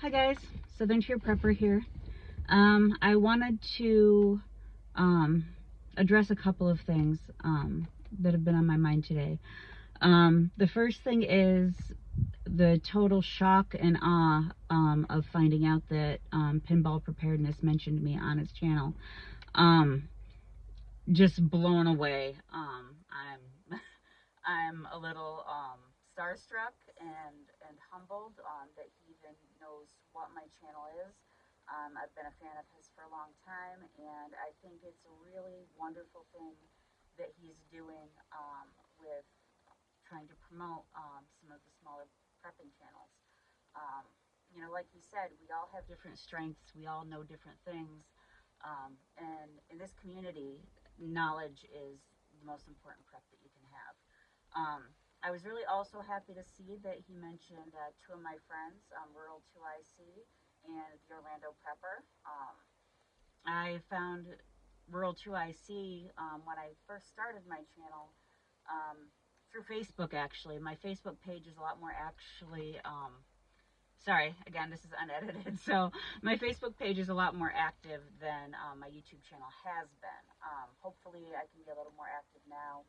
Hi guys, Southern Tier Prepper here. I wanted to address a couple of things that have been on my mind today. The first thing is the total shock and awe of finding out that Pinball Preparedness mentioned me on his channel. Just blown away. I'm a little starstruck and humbled that he even knows what my channel is. I've been a fan of his for a long time, and I think it's a really wonderful thing that he's doing with trying to promote some of the smaller prepping channels. Um, like he said, we all have different strengths. We all know different things. And in this community, knowledge is the most important prep that you can have. I was really also happy to see that he mentioned two of my friends, Rural 2IC and the Orlando Prepper. I found Rural 2IC when I first started my channel through Facebook, actually. My Facebook page is a lot more actually sorry, again, this is unedited. So my Facebook page is a lot more active than my YouTube channel has been. Hopefully I can be a little more active now.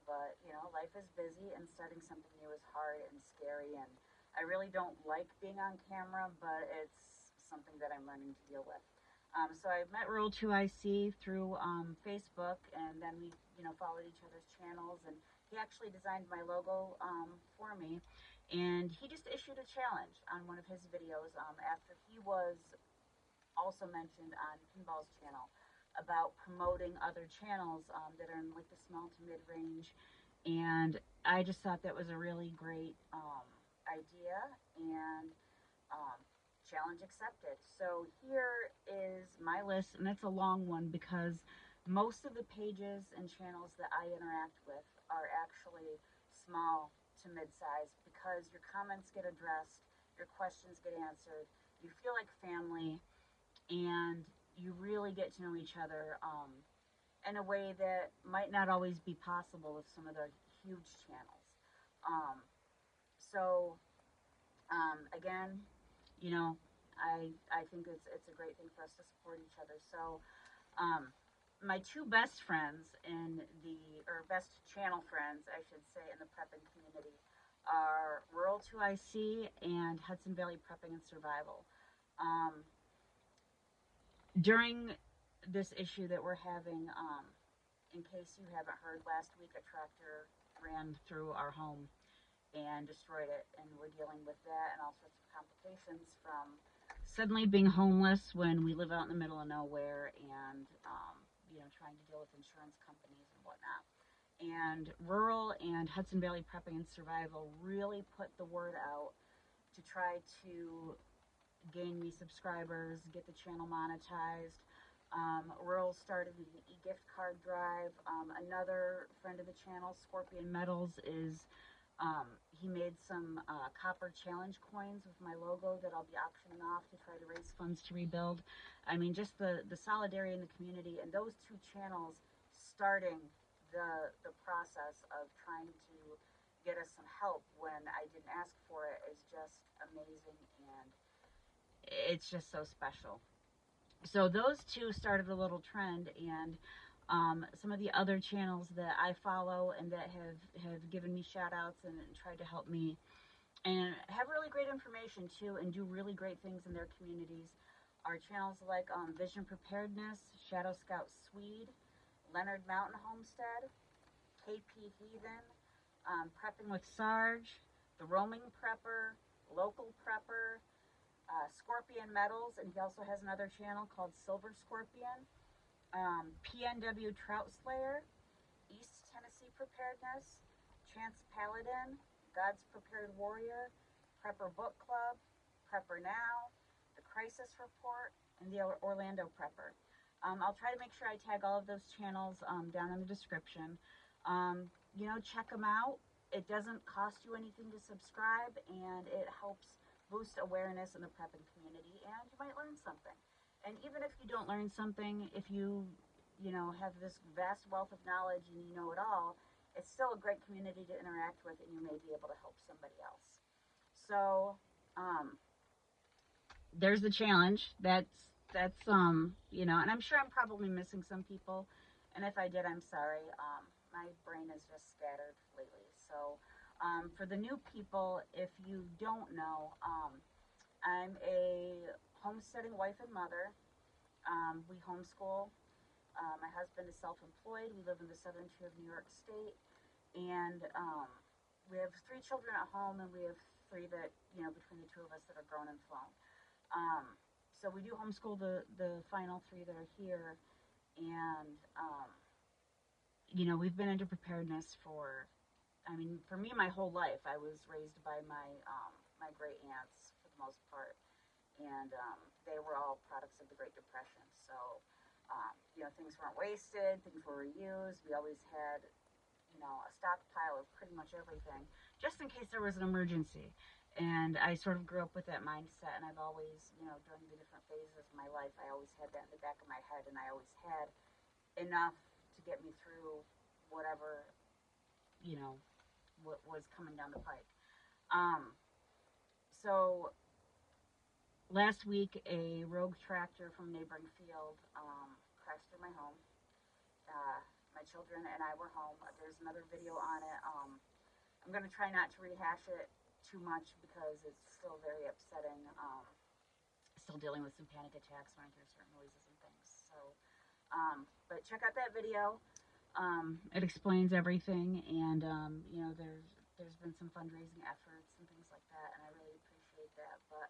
But, life is busy and starting something new is hard and scary. And I really don't like being on camera, but it's something that I'm learning to deal with. So I met Rural 2IC through Facebook, and then we, followed each other's channels. And he actually designed my logo for me. And he just issued a challenge on one of his videos after he was also mentioned on Pinball's channel about promoting other channels that are in like the small to mid range. And I just thought that was a really great idea, and um, challenge accepted. So here is my list, and it's a long one because most of the pages and channels that I interact with are actually small to mid-size because your comments get addressed, your questions get answered, you feel like family, and you really get to know each other in a way that might not always be possible with some of the huge channels. Um, so again, you know, I think it's a great thing for us to support each other. So my two best friends or best channel friends, I should say, in the prepping community are Rural 2IC and Hudson Valley Prepping and Survival. During this issue that we're having, in case you haven't heard, last week a tractor ran through our home and destroyed it, and we're dealing with that and all sorts of complications from suddenly being homeless when we live out in the middle of nowhere, and trying to deal with insurance companies and whatnot. And Rural and Hudson Valley Prepping and Survival really put the word out to try to gain me subscribers, get the channel monetized. Rural started an e-gift card drive. Another friend of the channel, Scorpion Metals, he made some copper challenge coins with my logo that I'll be auctioning off to try to raise funds to rebuild. I mean, just the solidarity in the community, and those two channels starting the process of trying to get us some help when I didn't ask for it is just amazing, and it's just so special. So those two started a little trend, and some of the other channels that I follow and that have given me shout outs and tried to help me and have really great information too and do really great things in their communities are channels like Vision Preparedness, Shadow Scout Swede, Leonard Mountain Homestead, KP Heathen, Prepping with Sarge, The Roaming Prepper, Local Prepper, Scorpion Metals, and he also has another channel called Silver Scorpion, PNW Trout Slayer, East Tennessee Preparedness, Chance Paladin, God's Prepared Warrior, Prepper Book Club, Prepper Now, The Crisis Report, and the Orlando Prepper. I'll try to make sure I tag all of those channels down in the description. Check them out. It doesn't cost you anything to subscribe, and it helps boost awareness in the prepping community, and you might learn something. And even if you don't learn something, if you have this vast wealth of knowledge and you know it all, it's still a great community to interact with, and you may be able to help somebody else. So, there's the challenge. That's you know, and I'm sure I'm probably missing some people, and if I did, I'm sorry. My brain is just scattered lately. So, for the new people, if you don't know, I'm a homesteading wife and mother. We homeschool. My husband is self-employed. We live in the southern tier of New York State, and we have three children at home, and we have three that, you know, between the two of us, that are grown and flown. Um, so we do homeschool the final three that are here, and you know, we've been into preparedness for, I mean, for me, my whole life. I was raised by my great aunts for the most part, and they were all products of the Great Depression. So, you know, things weren't wasted, things were reused. We always had, you know, a stockpile of pretty much everything, just in case there was an emergency. And I sort of grew up with that mindset, and I've always, you know, during the different phases of my life, I always had that in the back of my head, and I always had enough to get me through whatever, you know, what was coming down the pike. Um, so last week, a rogue tractor from a neighboring field crashed through my home. Uh, my children and I were home. There's another video on it. I'm going to try not to rehash it too much because it's still very upsetting. Still dealing with some panic attacks when I hear certain noises and things. So, but check out that video. It explains everything, and you know, there's been some fundraising efforts and things like that, and I really appreciate that. But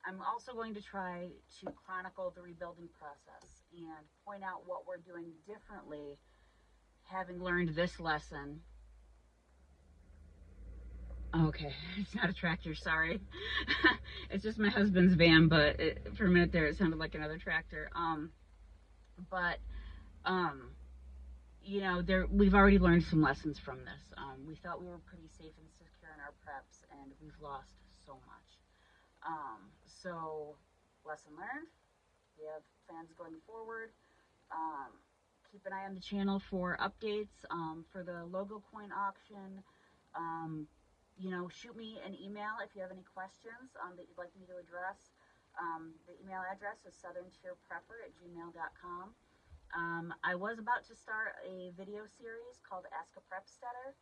I'm also going to try to chronicle the rebuilding process and point out what we're doing differently, having learned this lesson. Okay, it's not a tractor, sorry. It's just my husband's van, but for a minute there it sounded like another tractor. But um, you know, we've already learned some lessons from this. We thought we were pretty safe and secure in our preps, and we've lost so much. So, lesson learned. We have plans going forward. Um, Keep an eye on the channel for updates for the logo coin auction. Um, you know, shoot me an email if you have any questions that you'd like me to address. The email address is southerntierprepper@gmail.com. I was about to start a video series called Ask a Prepsteader,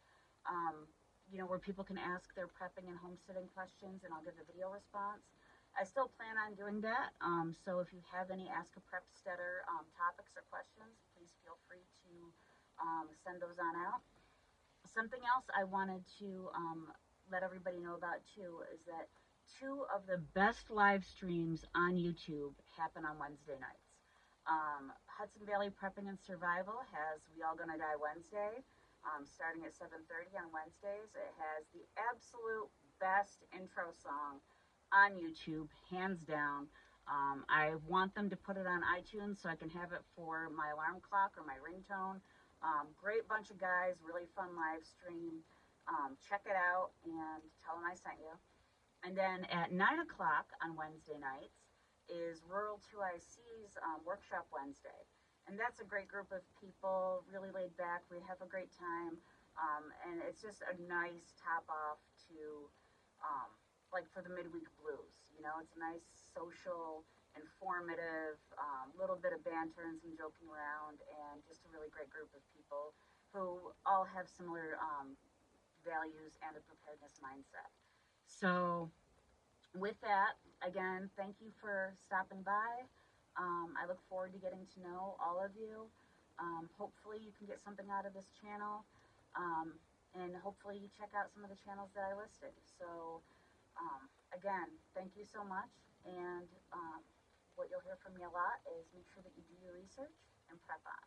you know, where people can ask their prepping and homesteading questions, and I'll give a video response. I still plan on doing that, so if you have any Ask a Prepsteader topics or questions, please feel free to send those on out. Something else I wanted to let everybody know about too is that two of the best live streams on YouTube happen on Wednesday nights. Hudson Valley Prepping and Survival has We All Gonna Die Wednesday, starting at 7:30 on Wednesdays. It has the absolute best intro song on YouTube, hands down. I want them to put it on iTunes so I can have it for my alarm clock or my ringtone. Great bunch of guys, really fun live stream. Check it out and tell them I sent you. And then at 9 o'clock on Wednesday nights is Rural 2IC's Workshop Wednesday. And that's a great group of people, really laid back. We have a great time. And it's just a nice top off to, like, for the midweek blues. You know, it's a nice social, informative, little bit of banter and some joking around, and just a really great group of people who all have similar values and a preparedness mindset. So, with that, again, thank you for stopping by. I look forward to getting to know all of you. Hopefully, you can get something out of this channel. And hopefully, you check out some of the channels that I listed. So, again, thank you so much. And what you'll hear from me a lot is make sure that you do your research and prep on.